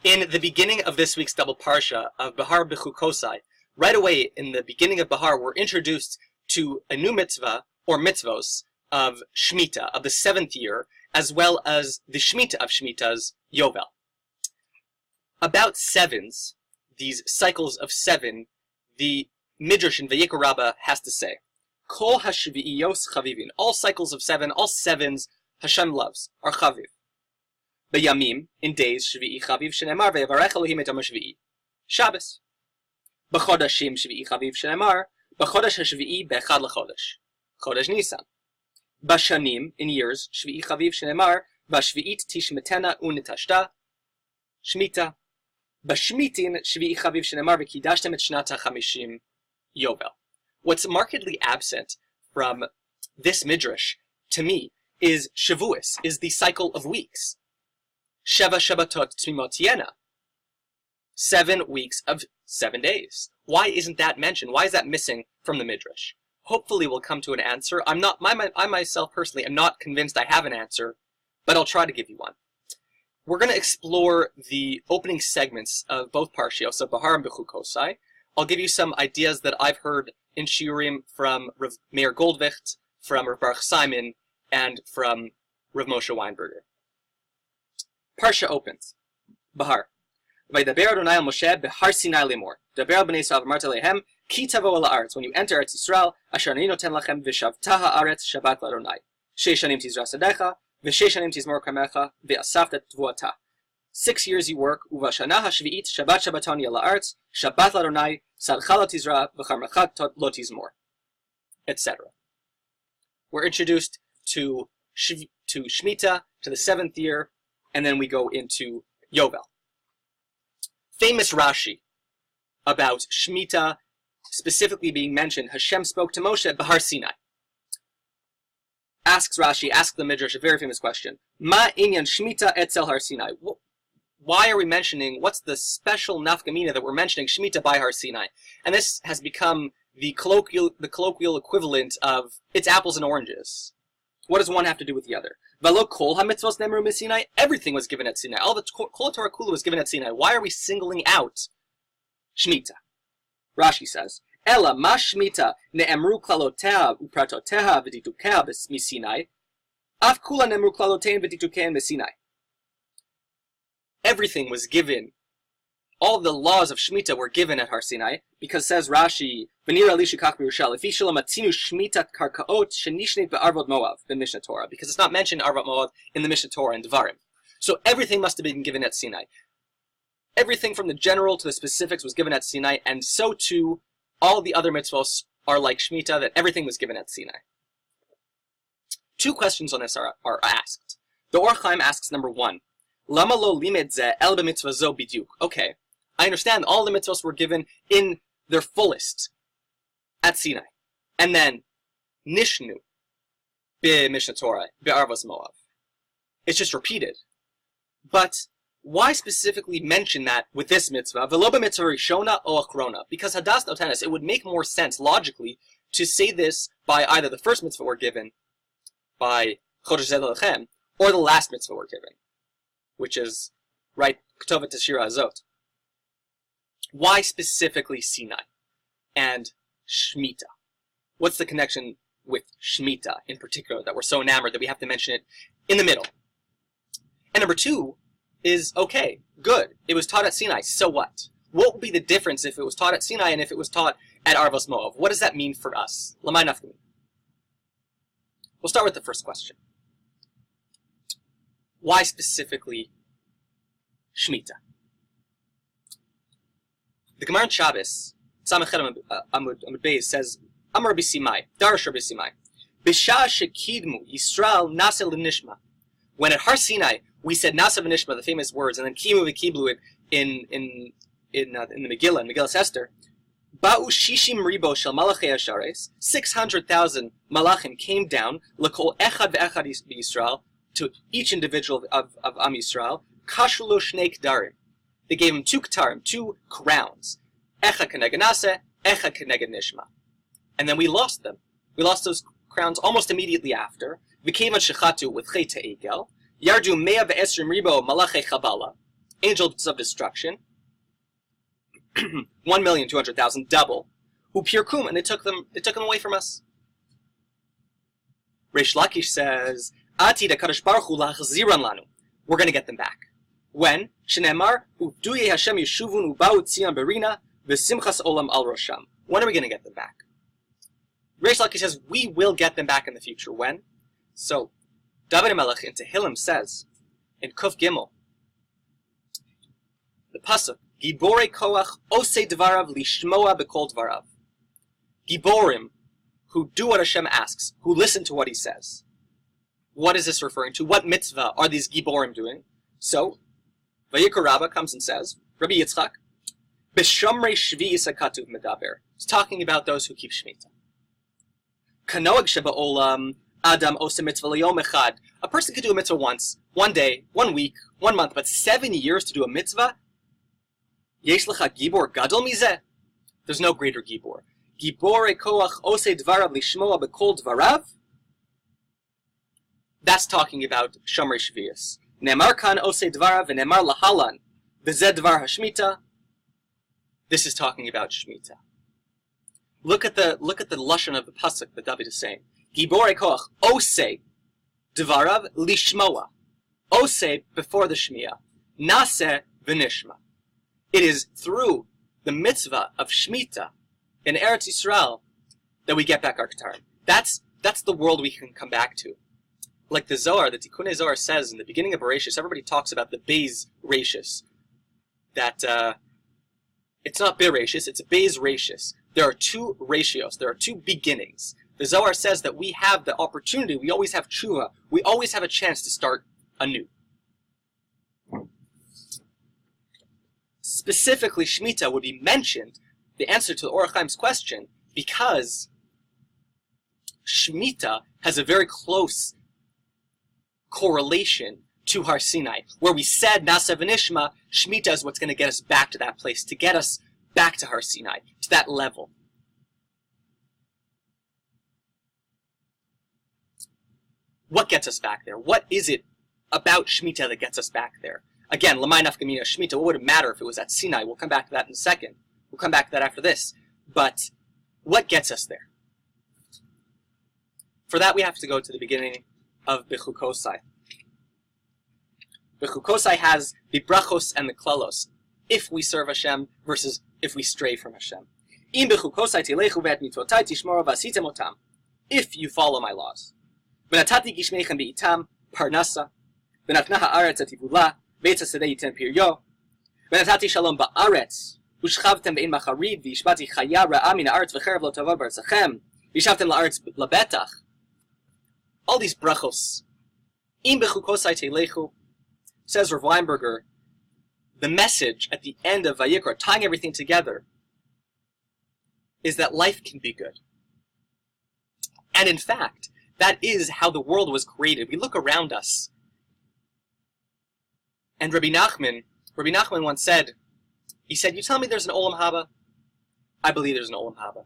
In the beginning of this week's double parsha of Behar-Bechukotai, right away in the beginning of Behar, we're introduced to a new mitzvah, or mitzvos, of Shemitah, of the 7th year, as well as the Shemitah of Shemitahs, Yovel. About sevens, these cycles of 7, the Midrash in Vayikra Rabbah has to say, Kol hashvi'iyos chavivin, all cycles of 7, all sevens Hashem loves, are chaviv. B'yamim, in days, shvi'i chaviv, shenemar, ve'yavarech Elohim et yom hashvi'i. Shabbos. B'chodashim, shvi'i chaviv, shenemar, b'chodash hashvi'i be'echad l'chodash. Chodash Nisan. Bashanim, in years, shvi'i chaviv, shenemar, v'ashvi'it tishmetena unitashta. Shmita. B'shmitin, shvi'i chaviv, shenemar, v'kidashtem et shnata chamishim. Yovel. What's markedly absent from this midrash, to me, is Shavuos, is the cycle of weeks. Sheva Shabbatot Tzmimot Yena. 7 weeks of 7 days. Why isn't that mentioned? Why is that missing from the midrash? Hopefully we'll come to an answer. I myself personally am not convinced I have an answer, but I'll try to give you one. We're going to explore the opening segments of both parshios, of Behar and Bechukosai. I'll give you some ideas that I've heard in shiurim from Rav Meir Goldvicht, from Rav Baruch Simon, and from Rav Moshe Weinberger. Parsha opens. Behar. Vaydaber Adonai al Moshe Behar Sinai lemor. Daber al bnei Yisrael v'amarta lehem ki tavo al haaretz. When you enter Eretz Yisrael, asher ani noten lachem v'shavta haaretz Shabbat l'Adonai. 6 shanim tizra sadecha v'shesh shanim tizmor kamecha v'asafta tvuata. 6 years you work, uvashana hashvi'it Shabbat Shabbatoni al haaretz Shabbat l'Adonai sadcha lo tizra v'charmecha lo tizmor, etc. We're introduced to Shemitah, to the 7th year, and then we go into Yovel. Famous Rashi about Shemitah specifically being mentioned. Hashem spoke to Moshe at Behar Sinai. Asks Rashi, asks the Midrash, a very famous question. Ma inyan Shemitah etzel Har Sinai. Why are we mentioning, what's the special nafkamina that we're mentioning Shemitah by Har Sinai? And this has become the colloquial equivalent of, it's apples and oranges. What does one have to do with the other? V'lo kol ha-mitzvos nemru miSinai. Everything was given at Sinai. All the kol Torah kula was given at Sinai. Why are we singling out Shemitah? Rashi says, Ela ma Shemitah ne'emru klalotea upratotea v'ditukea miSinai. Af kula ne'emru klalotein v'ditukein miSinai. Everything was given. All the laws of Shemitah were given at Har Sinai, because says Rashi, "V'nira li shekach b'Yerushalmi, lefi shelo matzinu Shemitah karkaot shenishnet be'arvot Moav," the Mishnah Torah, because it's not mentioned Arvot Moav in the Mishnah Torah and Dvarim. So everything must have been given at Sinai. Everything from the general to the specifics was given at Sinai, and so too all the other mitzvos are like Shemitah, that everything was given at Sinai. 2 questions on this are asked. The Or Chaim asks number 1, Lama lo limed zeh el b'mitzvah zo bidyuk. Okay. I understand all the mitzvahs were given in their fullest at Sinai. And then, Nishnu, Mishnah Torah, Be'arvos Moav. It's just repeated. But why specifically mention that with this mitzvah, V'lo b'mitzvah rishona o achrona? Because Hadas Notenes, it would make more sense, logically, to say this by either the first mitzvah we're given, by Chodesh Zeh Lechem, or the last mitzvah we're given, which is, right, Ketovet Teshira Azot. Why specifically Sinai and Shemitah? What's the connection with Shemitah in particular that we're so enamored that we have to mention it in the middle? And number 2 is, okay, good. It was taught at Sinai, so what? What would be the difference if it was taught at Sinai and if it was taught at Arvos Moav? What does that mean for us? Lamai nafkami. We'll start with the first question. Why specifically Shemitah? The Gemara in Shabbos, Samachet Amud Beis, says, Amar Rabbi Simai, Darash Rabbi Simai, B'shah shekidmu Yisrael nasa l'nishma. When at Har Sinai we said nasa v'nishma, the famous words, and then kimu v'kiblu in the Megillah, in Megillah Esther, Ba'u shishim ribo shel malachei hashares, 600,000 malachim came down, l'kol echad ve'echad Yisrael, to each individual of Am Yisrael, kashulo shnei kdarim. They gave him 2 ktarim, 2 crowns. Echad keneged naseh, echad keneged nishma. And then we lost them. We lost those crowns almost immediately after. V'kevan shechatu with chet ha'egel. Yardu mea ve'esrim ribo malachei chabala. angels of destruction, 1,200,000, double, upirkum, and they took them away from us. Reish Lakish says, Atid HaKadosh Baruch Hu lachziran lanu. We're going to get them back. When? Shenemar, Uvduye Hashem Yeshuvun Ubau Tzion Berina, V'simchas Olam Al Rosham. When are we going to get them back? Reish Lakish says, we will get them back in the future. When? So, David Melech in Tehillim says, in Kuf Gimel, the pasuk, Giborei koach osei dvarav lishmoa bekol dvarav. Giborim, who do what Hashem asks, who listen to what He says. What is this referring to? What mitzvah are these Giborim doing? So, Vayikra Rabbah comes and says, Rabbi Yitzchak, B'shomrei shvi'is hakatuv medaber. It's talking about those who keep Shemitah. Kanoag sheba'olam Adam oseh mitzvah liyom echad. A person could do a mitzvah once, one day, 1 week, 1 month, but 7 years to do a mitzvah? Yesh lecha gibor gadol mizeh. There's no greater gibor. Giborei koach osei dvarav lishmoa bekol dvarav. That's talking about Shomrei Shvius. Ne'emar kan osei dvarav v'ne'emar lahalan v'zeh dvar hashmita. This is talking about Shemitah. Look at the lashon of the pasuk that David is saying. Giborei koach osei dvarav lishmoa. Osei before the Shmiya. Naseh v'nishma. It is through the mitzvah of Shemitah in Eretz Yisrael that we get back our Ketarim. That's the world we can come back to. Like the Zohar, the Tikkunei Zohar says in the beginning of Bereshis, everybody talks about the Beis Rashis. That it's not Bereshis, it's Beis Rashis. There are 2 ratios, there are 2 beginnings. The Zohar says that we have the opportunity, we always have tshuva, we always have a chance to start anew. Specifically, Shemitah would be mentioned, the answer to the Orach Chaim's question, because Shemitah has a very close correlation to Har Sinai, where we said Naaseh v'nishma. Shemitah is what's going to get us back to that place, to get us back to Har Sinai, to that level. What gets us back there? What is it about Shemitah that gets us back there? Again, Lamai Nafkamina Shemitah, what would it matter if it was at Sinai? We'll come back to that in a second. We'll come back to that after this. But what gets us there? For that, we have to go to the beginning of Bechukosai. Bechukosai has the brachos and the klalos, if we serve Hashem versus if we stray from Hashem. Im Bechukosai tilechu ve'et mitvotai tishmoru v'asitem otam. If you follow my laws. V'natati gishmeichem be'itam parnasa. V'natna ha'aretz ativula. Ve'etz ha'sadeh yitem piryo. V'natati shalom ba'aretz. Ushchavtem ve'in macharid. V'yishbati chaya ra'a min ha'aretz v'cherev lo tavod b'artzachem. V'yishavtem la'aretz labetach. All these brachos. Im Bechukosai tilechu. Says Rav Weinberger, the message at the end of Vayikra, tying everything together, is that life can be good. And in fact, that is how the world was created. We look around us. And Rabbi Nachman once said, he said, you tell me there's an Olam Haba? I believe there's an Olam Haba.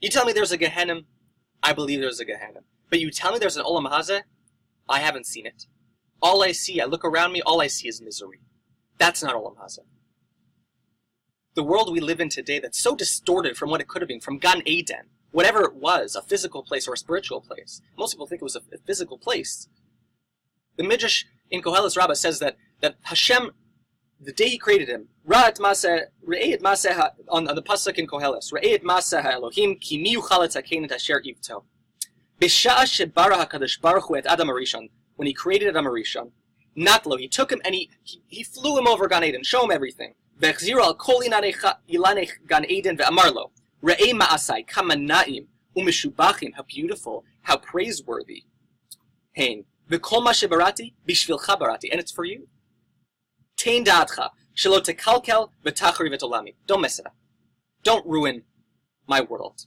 You tell me there's a Gehenna? I believe there's a Gehenna. But you tell me there's an Olam Hazeh? I haven't seen it. All I see, I look around me, all I see is misery. That's not Olam Hazeh. The world we live in today that's so distorted from what it could have been, from Gan Eden, whatever it was, a physical place or a spiritual place. Most people think it was a physical place. The Midrash in Koheles Rabbah says that Hashem, the day He created him, on the pasuk in Koheles, Re'et Maseh Elohim ki mi yuchal etzakein et asher ivto. B'sha'a shebara HaKadosh Baruch Hu et Adam HaRishon. When He created Adam HaRishon, Natlo, He took him and he flew him over Gan Eden, show him everything. V'echziro al kol ilanei Gan Eden ve'amarlo, re'ei ma'asai kama na'im u'meshubachim, how beautiful, how praiseworthy. Hein, v'kol ma shebarati bishvilcha barati, and it's for you. Tein da'atcha, shelo tekalkel v'tachri v'tolami. Don't mess it up. Don't ruin my world.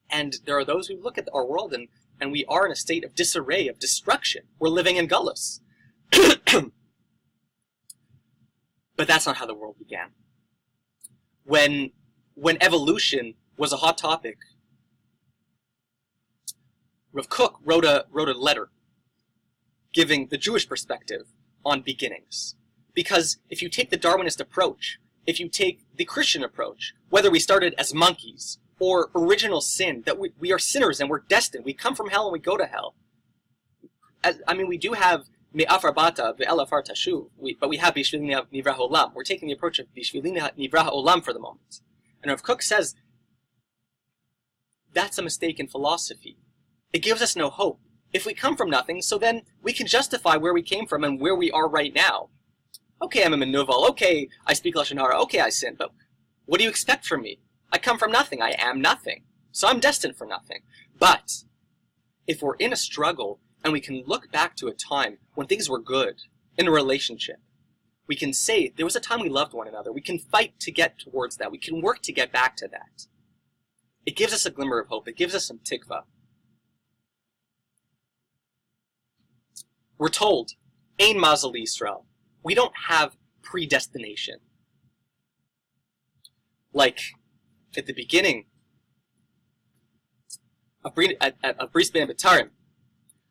And there are those who look at our world and we are in a state of disarray, of destruction. We're living in gullus. But that's not how the world began. When evolution was a hot topic, Rav Kook wrote a letter giving the Jewish perspective on beginnings. Because if you take the Darwinist approach, if you take the Christian approach, whether we started as monkeys or original sin, that we are sinners and we're destined. We come from hell and we go to hell. We do have me'afar bata ve'elafar tashuv, but we have bishvilina nivra olam. We're taking the approach of bishvilina nivra olam for the moment. And Rav Kook says that's a mistake in philosophy. It gives us no hope. If we come from nothing, so then we can justify where we came from and where we are right now. Okay, I'm a menuval. Okay, I speak Lashon Hara. Okay, I sin. But what do you expect from me? I come from nothing. I am nothing. So I'm destined for nothing. But if we're in a struggle and we can look back to a time when things were good in a relationship, we can say there was a time we loved one another. We can fight to get towards that. We can work to get back to that. It gives us a glimmer of hope. It gives us some tikva. We're told, Ein Mazel Yisrael. We don't have predestination. Like at the beginning of Bris Ben Betarim,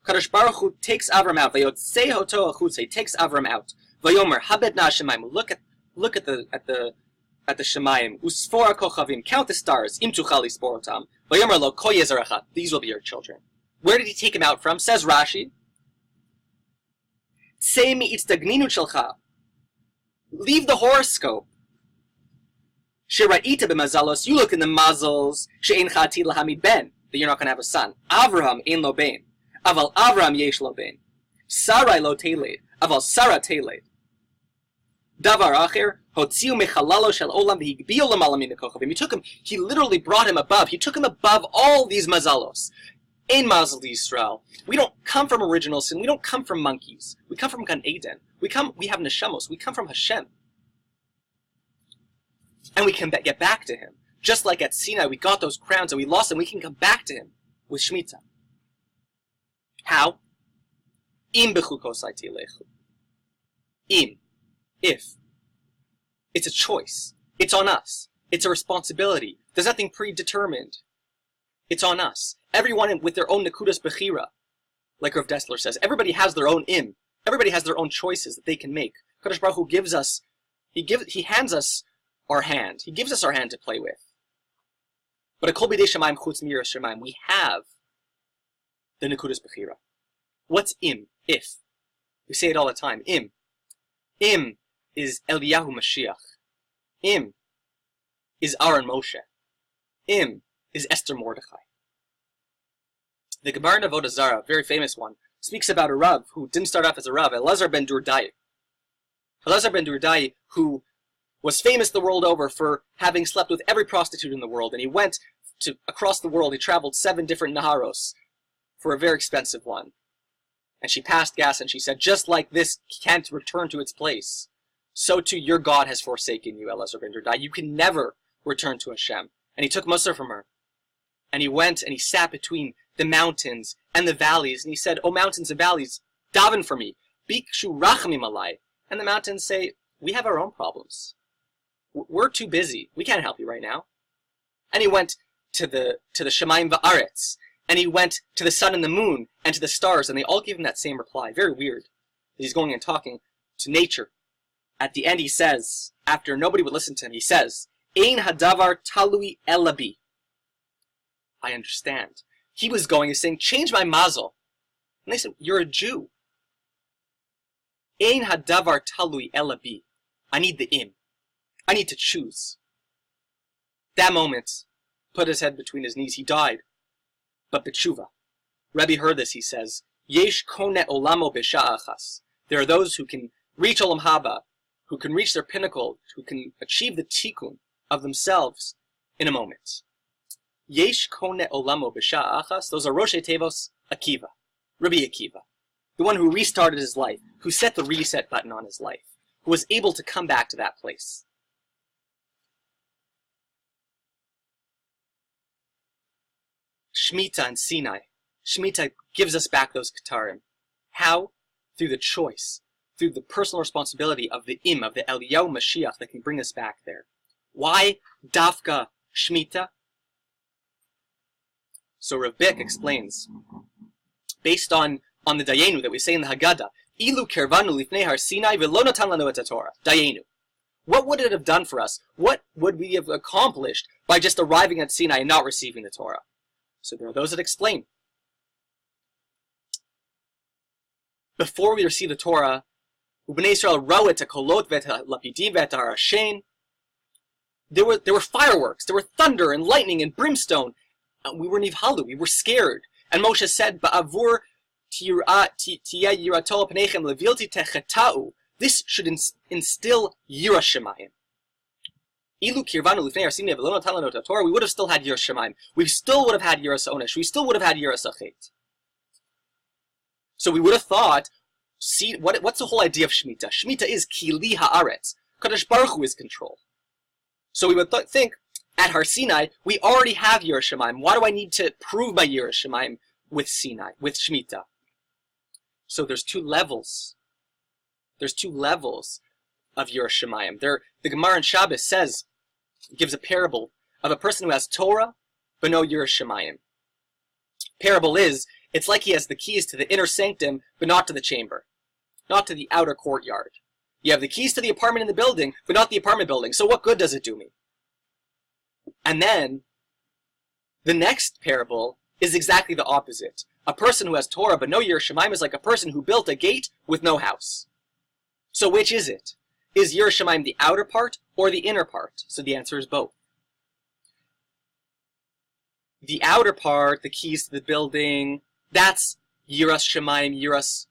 Kadosh Baruch Hu takes Avram out. Vayotzei hoto achutz. He takes Avram out. Vayomer habed na Shemayim. Look at the Shemayim. Usfor kochavim. Count the stars. Im tuchal lispor otam. Vayomer lo ko yezarecha. These will be your children. Where did he take him out from? Says Rashi. Tzei mi'itzdagninu shelcha. Leave the horoscope. Shira'ita b'mazalos. You look in the mazals. She'ein chati lahamid ben. That you're not going to have a son. Avraham ein lo ben. Aval Avraham yesh lo ben. Sarai lo teled. Aval Sarah teled. Davar acher. Hotziu mechalalo shel olam v'higbiyo l'malam min kochavim. He took him. He literally brought him above. He took him above all these mazalos. Ein Mazel Yisrael. We don't come from original sin. We don't come from monkeys. We come from Gan Eden. We have neshamos. We come from Hashem. And we can get back to Him. Just like at Sinai, we got those crowns and we lost them. We can come back to Him with Shemitah. How? Im Bechukosai tilechu. Im. If. It's a choice. It's on us. It's a responsibility. There's nothing predetermined. It's on us. Everyone with their own Nekudas Bechira, like Rav Dessler says. Everybody has their own im. Everybody has their own choices that they can make. Kadosh Baruch Hu gives us, He hands us our hand. He gives us our hand to play with. But a Kol B'dei Shemayim Chutz Miras Shemayim, we have the Nekudas Bechira. What's im? If. We say it all the time. Im. Im is Eliyahu Mashiach. Im is Aaron Moshe. Im is Esther Mordechai. The Gemara in Avodah Zarah, a very famous one, speaks about a Rav who didn't start off as a Rav, Elazar ben Durdai. Elazar ben Durdai, who was famous the world over for having slept with every prostitute in the world, and he went across the world. He traveled 7 different Naharos for a very expensive one. And she passed gas and she said, just like this can't return to its place, so too your God has forsaken you, Elazar ben Durdai. You can never return to Hashem. And he took Musar from her. And he went and he sat between the mountains and the valleys, and he said, "O mountains and valleys, daven for me. Bikshu rachamim alai." And the mountains say, "We have our own problems. We're too busy. We can't help you right now." And he went to the Shemayim va'aretz, and he went to the sun and the moon and to the stars, and they all gave him that same reply. Very weird. He's going and talking to nature. At the end, he says, after nobody would listen to him, he says, "Ein hadavar talui elabi." I understand. He was going and saying, change my mazel. And they said, you're a Jew. Ein hadavar talui elabi. I need the im. I need to choose. That moment, put his head between his knees. He died. But b'tshuva. Rebbe heard this, he says, Yesh kone olamo b'sha'achas. There are those who can reach olam haba, who can reach their pinnacle, who can achieve the tikkun of themselves in a moment. Yesh kone olamo b'sha'achas. Those are Roshei Tevos Akiva, Rabbi Akiva, the one who restarted his life, who set the reset button on his life, who was able to come back to that place. Shemitah and Sinai. Shemitah gives us back those Ketarim. How? Through the choice, through the personal responsibility of the Im, of the Eliyahu Mashiach that can bring us back there. Why Dafka Shemitah? So Rav Bick explains, based on the Dayenu that we say in the Haggadah, Ilu kervanu lifnei har Sinai v'lo natan lanu et Torah. Dayenu. What would it have done for us? What would we have accomplished by just arriving at Sinai and not receiving the Torah? So there are those that explain. Before we receive the Torah, Ubnei Israel raw et kolot vet lapidim vet harashen. There were fireworks, there were thunder and lightning and brimstone. We were nivhalu, we were scared. And Moshe said, "Ba'avur tiyeh yirato pnechem levilti techetau." This should instill Yira Shemayim. Ilu kirvanu lifnei arsimei v'lo natan lanu et Torah. We would have still had Yira Shemayim. We still would have had Yiras Onesh. We still would have had Yiras Achet. So we would have thought, see, what's the whole idea of Shemitah? Shemitah is Kili Haaretz. Kadosh Baruch Hu is control. So we would think, at Har Sinai, we already have Yiras Shemayim. Why do I need to prove my Yiras Shemayim with Sinai, with Shemitah? So there's two levels. There's two levels of Yiras Shemayim. The Gemara in Shabbos gives a parable of a person who has Torah, but no Yiras Shemayim. Parable is, it's like he has the keys to the inner sanctum, but not to the chamber, not to the outer courtyard. You have the keys to the apartment in the building, but not the apartment building. So what good does it do me? And then, the next parable is exactly the opposite. A person who has Torah, but no Yiras Shemayim is like a person who built a gate with no house. So which is it? Is Yiras Shemayim the outer part or the inner part? So the answer is both. The outer part, the keys to the building, that's Yiras Shemayim, Yiras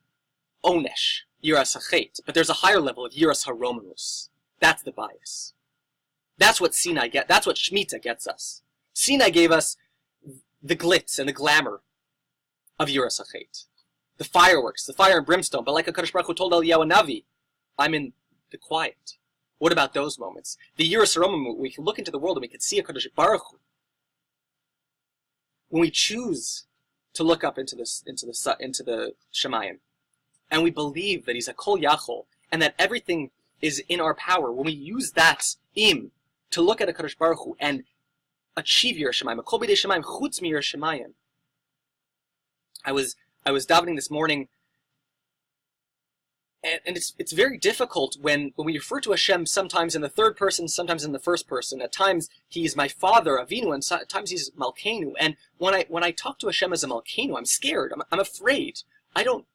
Onesh, Yiras Achet. But there's a higher level of Yiras Haromanus. That's the bias. That's what Sinai gets. That's what Shemitah gets us. Sinai gave us the glitz and the glamour of Yiras Achet. The fireworks, the fire and brimstone. But like a Kadosh Baruch Hu told Eliyahu Navi, I'm in the quiet. What about those moments? The Yiras Haromanus, we can look into the world and we can see a Kadosh Baruch Hu. When we choose to look up into the Shemayim, and we believe that He's a Kol Yachol, and that everything is in our power, when we use that to look at a Kadosh Baruch Hu and achieve Yiras Shemayim, a Kol B'dei Shemayim chutz mi Yiras Shemayim. I was davening this morning, and it's very difficult when we refer to Hashem sometimes in the third person, sometimes in the first person. At times He's my Father, Avinu, and at times He's Malkeinu. And when I talk to Hashem as a Malkeinu, I'm scared. I'm afraid. I don't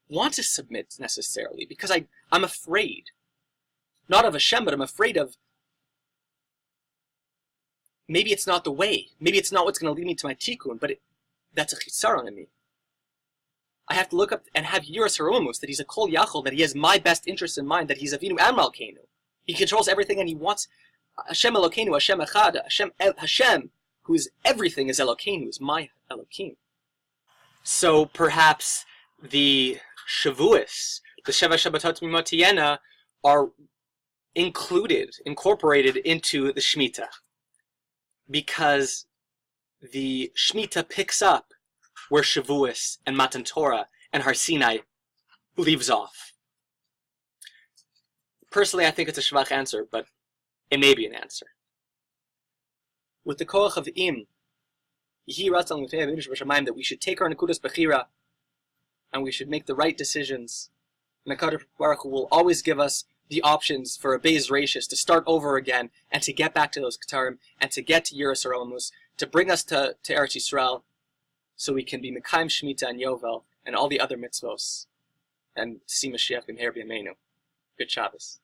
want to submit necessarily because I'm afraid, not of Hashem, but I'm afraid of maybe it's not the way. Maybe it's not what's going to lead me to my tikkun. But that's a chisaron in me. I have to look up and have Yiras Haromanus, that He's a Kol Yachol, that He has my best interest in mind, that He's Avinu and Malkeinu. He controls everything and He wants Hashem Elokeinu, Hashem Echad, Hashem, who is everything, is Elokeinu, is my Elokim. So perhaps the Shavuos, the Sheva Shabbatot Mimot Tiyena, are incorporated into the Shemitah, because the Shemitah picks up where Shavuos and Matan Torah and Har Sinai leaves off. Personally, I think it's a shvach answer, but it may be an answer. With the koach of im, that we should take our nekudas bechira, and we should make the right decisions. And HaKadosh Baruch Hu will always give us the options for a Beis Reishis to start over again, and to get back to those Ketarim, and to get to Yiras Haromanus, to bring us to Eretz Yisrael, so we can be Mekayim Shemitah and Yovel and all the other mitzvos, and see Mashiach b'meher b'yameinu. Good Shabbos.